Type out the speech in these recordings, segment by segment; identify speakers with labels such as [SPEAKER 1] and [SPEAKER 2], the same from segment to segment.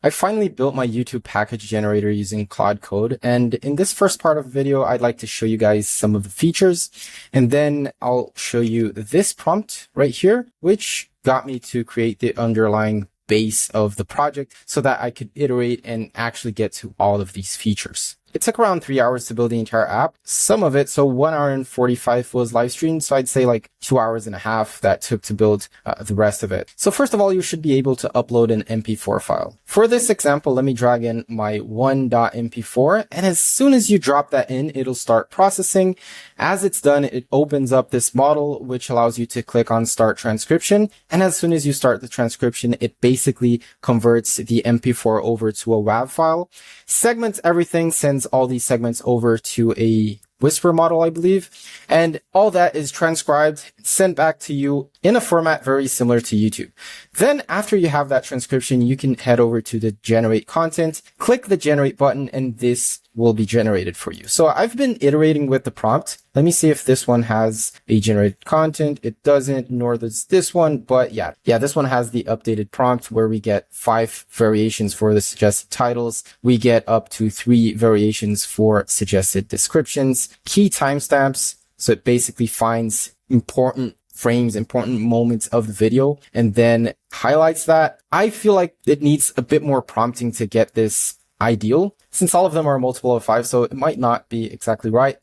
[SPEAKER 1] I finally built my YouTube package generator using Claude Code. And in this first part of the video, I'd like to show you guys some of the features. And then I'll show you this prompt right here, which got me to create the underlying base of the project so that I could iterate and actually get to all of these features. It took around 3 hours to build the entire app. Some of it, so 1 hour and 45 was live streamed. So I'd say like 2 hours and a half that took to build the rest of it. So first of all, you should be able to upload an MP4 file. For this example, let me drag in my 1.mp4. And as soon as you drop that in, it'll start processing. As it's done, it opens up this model, which allows you to click on start transcription. And as soon as you start the transcription, it basically converts the MP4 over to a WAV file, segments everything, sends all these segments over to a Whisper model, I believe. And all that is transcribed, sent back to you in a format very similar to YouTube. Then after you have that transcription, you can head over to the generate content, click the generate button, and this will be generated for you. So I've been iterating with the prompt. Let me see if this one has a generated content. It doesn't, nor does this one, but yeah, this one has the updated prompt where we get 5 variations for the suggested titles. We get up to 3 variations for suggested descriptions, key timestamps. So it basically finds important frames, important moments of the video, and then highlights that. I feel like it needs a bit more prompting to get this ideal, since all of them are a multiple of 5, so it might not be exactly right.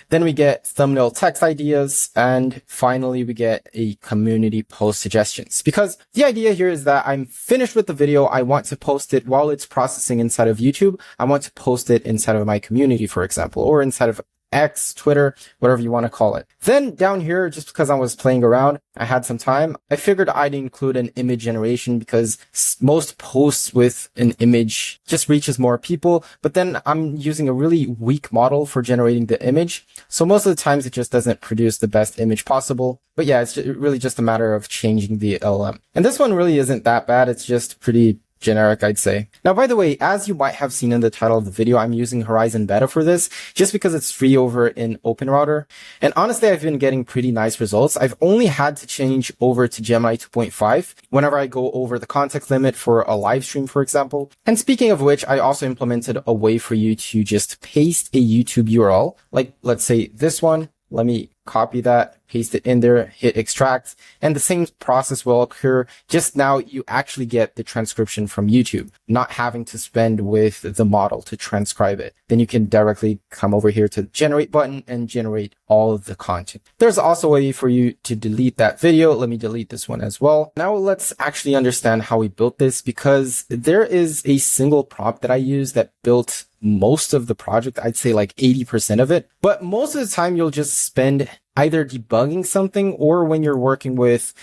[SPEAKER 1] Then we get thumbnail text ideas, and finally we get a community post suggestions. Because the idea here is that I'm finished with the video, I want to post it while it's processing inside of YouTube. I want to post it inside of my community, for example, or inside of X, Twitter, whatever you want to call it. Then down here, just because I was playing around, I had some time, I figured I'd include an image generation because most posts with an image just reaches more people. But then I'm using a really weak model for generating the image. So most of the times it just doesn't produce the best image possible. But yeah, it's really just a matter of changing the LLM. And this one really isn't that bad. It's just pretty generic, I'd say. Now, by the way, as you might have seen in the title of the video, I'm using Horizon Beta for this just because it's free over in OpenRouter. And honestly, I've been getting pretty nice results. I've only had to change over to Gemini 2.5 whenever I go over the context limit for a live stream, for example. And speaking of which, I also implemented a way for you to just paste a YouTube URL. Like, let's say this one. Let me copy that, paste it in there, hit extract, and the same process will occur. Just now you actually get the transcription from YouTube, not having to spend with the model to transcribe it. Then you can directly come over here to the generate button and generate all of the content. There's also a way for you to delete that video. Let me delete this one as well. Now let's actually understand how we built this, because there is a single prompt that I use that built most of the project. I'd say like 80% of it, but most of the time you'll just spend either debugging something, or when you're working with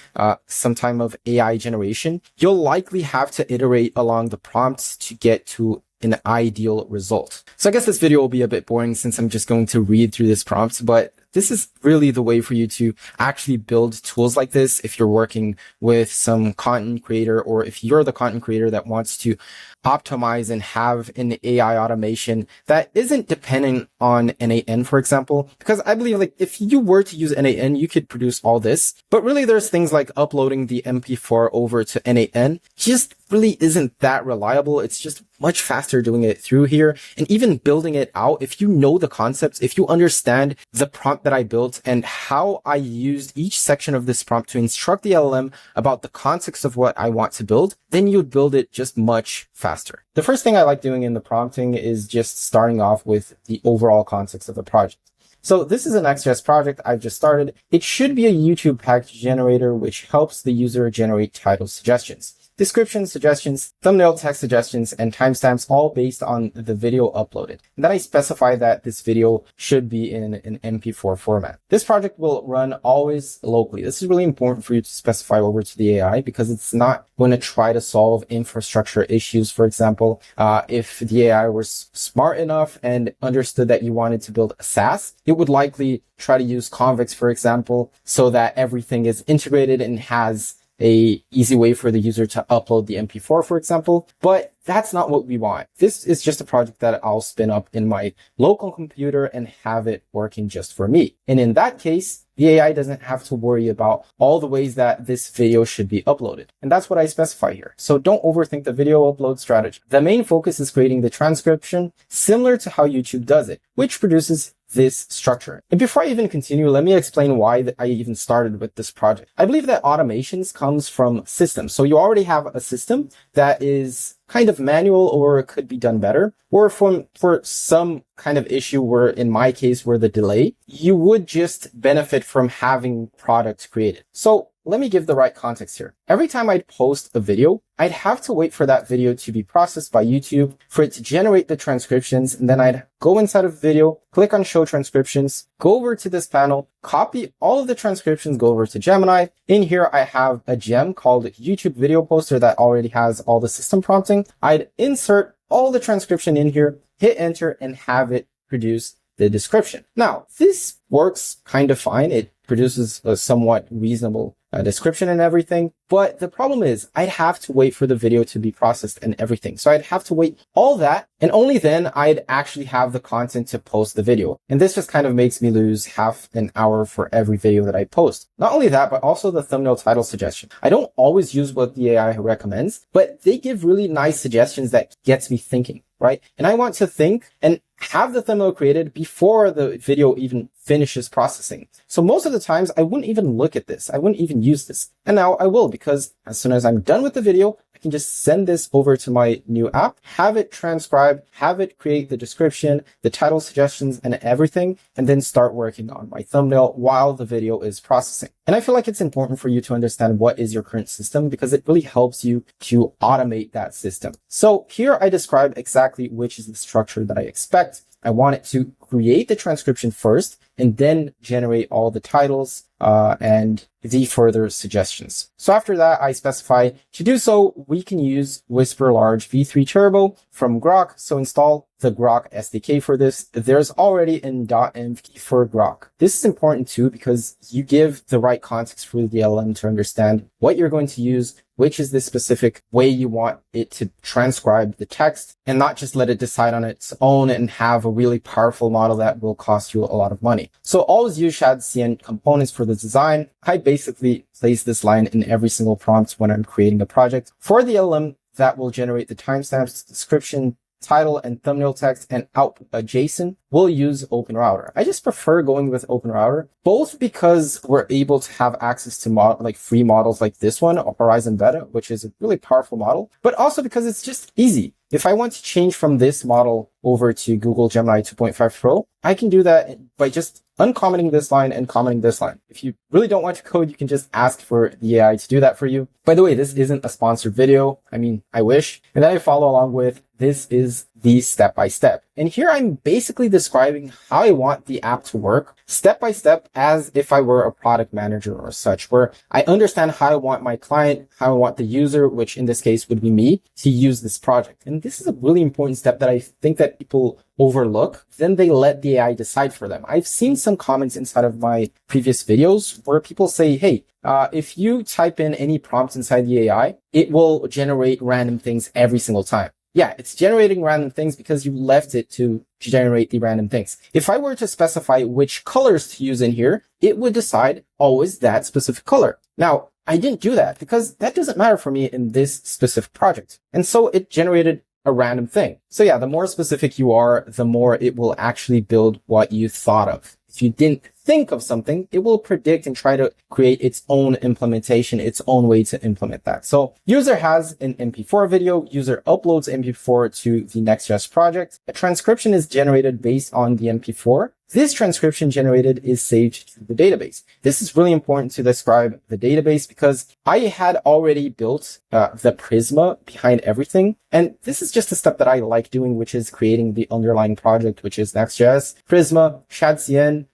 [SPEAKER 1] some type of AI generation, you'll likely have to iterate along the prompts to get to an ideal result. So I guess this video will be a bit boring since I'm just going to read through this prompt, but this is really the way for you to actually build tools like this if you're working with some content creator, or if you're the content creator that wants to optimize and have an AI automation that isn't dependent on NAN, for example. Because I believe like if you were to use NAN, you could produce all this, but really there's things like uploading the MP4 over to NAN just really isn't that reliable. It's just much faster doing it through here. And even building it out, if you know the concepts, if you understand the prompt that I built and how I used each section of this prompt to instruct the LLM about the context of what I want to build, then you'd build it just much faster. The first thing I like doing in the prompting is just starting off with the overall context of the project. So this is an XJS project I've just started. It should be a YouTube package generator, which helps the user generate title suggestions, descriptions, suggestions, thumbnail text suggestions, and timestamps, all based on the video uploaded. And then I specify that this video should be in an MP4 format. This project will run always locally. This is really important for you to specify over to the AI, because it's not going to try to solve infrastructure issues. For example, if the AI was smart enough and understood that you wanted to build a SaaS, it would likely try to use Convex, for example, so that everything is integrated and has a easy way for the user to upload the MP4, for example, but that's not what we want. This is just a project that I'll spin up in my local computer and have it working just for me. And in that case, the AI doesn't have to worry about all the ways that this video should be uploaded. And that's what I specify here. So don't overthink the video upload strategy. The main focus is creating the transcription similar to how YouTube does it, which produces this structure. And before I even continue, let me explain why I even started with this project. I believe that automations comes from systems. So you already have a system that is kind of manual or it could be done better, or for some kind of issue where, in my case, where the delay, you would just benefit from having products created. So let me give the right context here. Every time I'd post a video, I'd have to wait for that video to be processed by YouTube, for it to generate the transcriptions, and then I'd go inside of the video, click on show transcriptions, go over to this panel, copy all of the transcriptions, go over to Gemini. In here, I have a gem called YouTube Video Poster that already has all the system prompting. I'd insert all the transcription in here, hit enter, and have it produce the description. Now, this works kind of fine. It produces a somewhat reasonable description and everything. But the problem is I'd have to wait for the video to be processed and everything. So I'd have to wait all that. And only then I'd actually have the content to post the video. And this just kind of makes me lose half an hour for every video that I post. Not only that, but also the thumbnail title suggestion. I don't always use what the AI recommends, but they give really nice suggestions that gets me thinking, right? And I want to think and have the thumbnail created before the video even finishes processing. So most of the times I wouldn't even look at this. I wouldn't even use this. And now I will, because as soon as I'm done with the video, I can just send this over to my new app, have it transcribe, have it create the description, the title suggestions and everything, and then start working on my thumbnail while the video is processing. And I feel like it's important for you to understand what is your current system, because it really helps you to automate that system. So here I describe exactly which is the structure that I expect. I want it to create the transcription first and then generate all the titles and the further suggestions. So after that, I specify to do so, we can use Whisper Large v3 Turbo from Grok. So install the Grok SDK for this. There's already in .env for Grok. This is important too, because you give the right context for the LLM to understand what you're going to use, which is the specific way you want it to transcribe the text, and not just let it decide on its own and have a really powerful model that will cost you a lot of money. So always use ShadCN components for the design. I basically place this line in every single prompt when I'm creating a project. For the LLM, that will generate the timestamps, description, title, and thumbnail text, and output a JSON. We'll use OpenRouter. I just prefer going with OpenRouter, both because we're able to have access to free models like this one, or Horizon Beta, which is a really powerful model, but also because it's just easy. If I want to change from this model over to Google Gemini 2.5 Pro, I can do that by just uncommenting this line and commenting this line. If you really don't want to code, you can just ask for the AI to do that for you. By the way, this isn't a sponsored video. I mean, I wish. And then I follow along with, this is the step-by-step. And here I'm basically describing how I want the app to work step-by-step, as if I were a product manager or such, where I understand how I want my client, how I want the user, which in this case would be me, to use this project. And this is a really important step that I think that people overlook. Then they let the AI decide for them. I've seen some comments inside of my previous videos where people say, hey, if you type in any prompts inside the AI, it will generate random things every single time. Yeah, it's generating random things because you left it to generate the random things. If I were to specify which colors to use in here, it would decide always that specific color. Now, I didn't do that because that doesn't matter for me in this specific project. And so it generated a random thing. So yeah, the more specific you are, the more it will actually build what you thought of. If you didn't think of something, it will predict and try to create its own implementation, its own way to implement that. So user has an MP4 video, user uploads MP4 to the Next.js project. A transcription is generated based on the MP4. This transcription generated is saved to the database. This is really important to describe the database because I had already built the Prisma behind everything. And this is just a step that I like doing, which is creating the underlying project, which is Next.js, Prisma, ShadCN.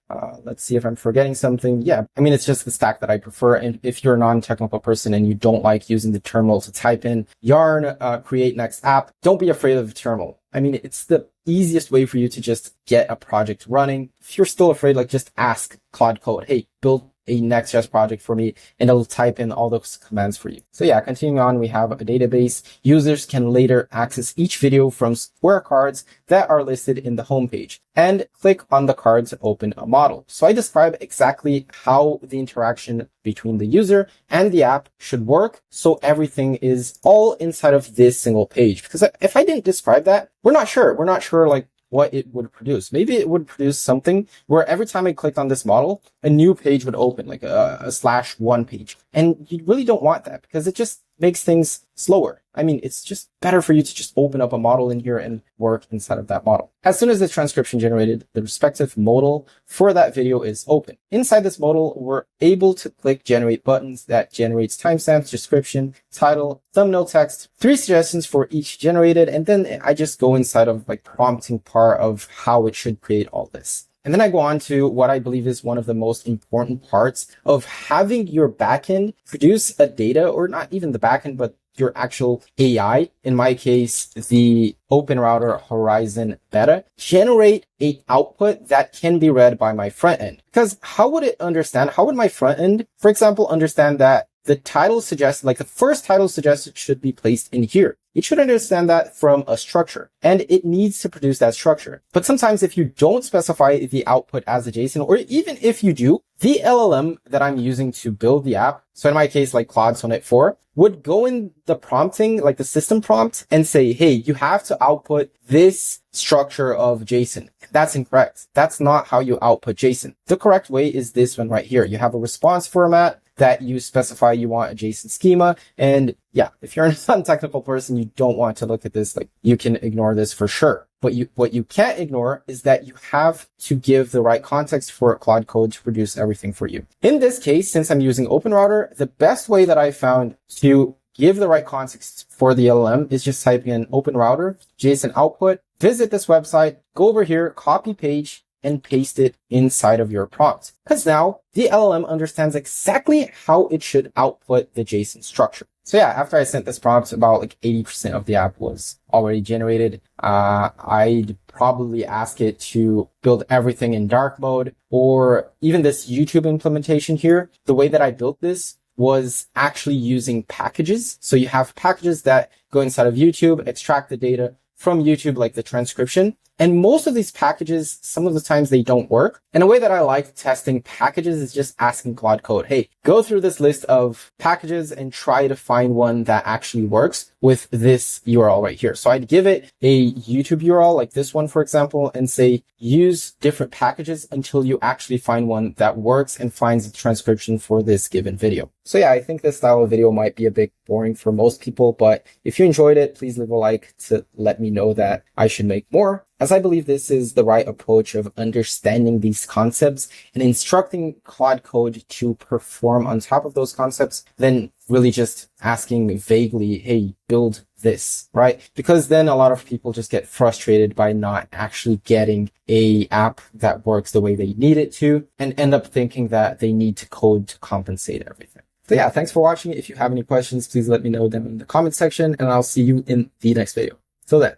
[SPEAKER 1] Let's see if I'm forgetting something. Yeah, I mean, it's just the stack that I prefer. And if you're a non-technical person and you don't like using the terminal to type in yarn, create next app, don't be afraid of the terminal. I mean, it's the easiest way for you to just get a project running. If you're still afraid, like just ask Claude Code, hey, build a Next.js project for me, and it'll type in all those commands for you. So yeah, continuing on, we have a database. Users can later access each video from square cards that are listed in the homepage and click on the card to open a model. So I describe exactly how the interaction between the user and the app should work, so everything is all inside of this single page. Because if I didn't describe that, we're not sure like what it would produce. Maybe it would produce something where every time I clicked on this model, a new page would open, like a /1 page. And you really don't want that, because it just makes things slower. I mean, it's just better for you to just open up a model in here and work inside of that model. As soon as the transcription generated, the respective modal for that video is open. Inside this modal, we're able to click generate buttons that generates timestamps, description, title, thumbnail text, 3 suggestions for each generated. And then I just go inside of like prompting part of how it should create all this. And then I go on to what I believe is one of the most important parts of having your backend produce a data, or not even the backend, but your actual AI, in my case, the Open Router Horizon Beta, generate an output that can be read by my front end. Because how would my front end, for example, understand that the title suggested, like the first title suggested, should be placed in here? It should understand that from a structure, and it needs to produce that structure. But sometimes if you don't specify the output as a JSON, or even if you do, the LLM that I'm using to build the app, so in my case, like Claude Sonnet 4, would go in the prompting, like the system prompt, and say, hey, you have to output this structure of JSON. That's incorrect. That's not how you output JSON. The correct way is this one right here. You have a response format that you specify you want a JSON schema. And yeah, if you're a non-technical person, you don't want to look at this. Like, you can ignore this for sure. But what you can't ignore is that you have to give the right context for Claude Code to produce everything for you. In this case, since I'm using Open Router, the best way that I found to give the right context for the LLM is just typing in Open Router, JSON output, visit this website, go over here, copy page, and paste it inside of your prompt. Because now the LLM understands exactly how it should output the JSON structure. So yeah, after I sent this prompt, about like 80% of the app was already generated. I'd probably ask it to build everything in dark mode, or even this YouTube implementation here. The way that I built this was actually using packages. So you have packages that go inside of YouTube, extract the data from YouTube, like the transcription. And most of these packages, some of the times they don't work. And a way that I like testing packages is just asking Claude Code, hey, go through this list of packages and try to find one that actually works with this URL right here. So I'd give it a YouTube URL like this one, for example, and say, use different packages until you actually find one that works and finds the transcription for this given video. So yeah, I think this style of video might be a bit boring for most people, but if you enjoyed it, please leave a like to let me know that I should make more, as I believe this is the right approach of understanding these concepts and instructing Claude Code to perform on top of those concepts, than really just asking vaguely, hey, build this, right? Because then a lot of people just get frustrated by not actually getting a app that works the way they need it to, and end up thinking that they need to code to compensate everything. So yeah, thanks for watching. If you have any questions, please let me know them in the comment section, and I'll see you in the next video. Till then.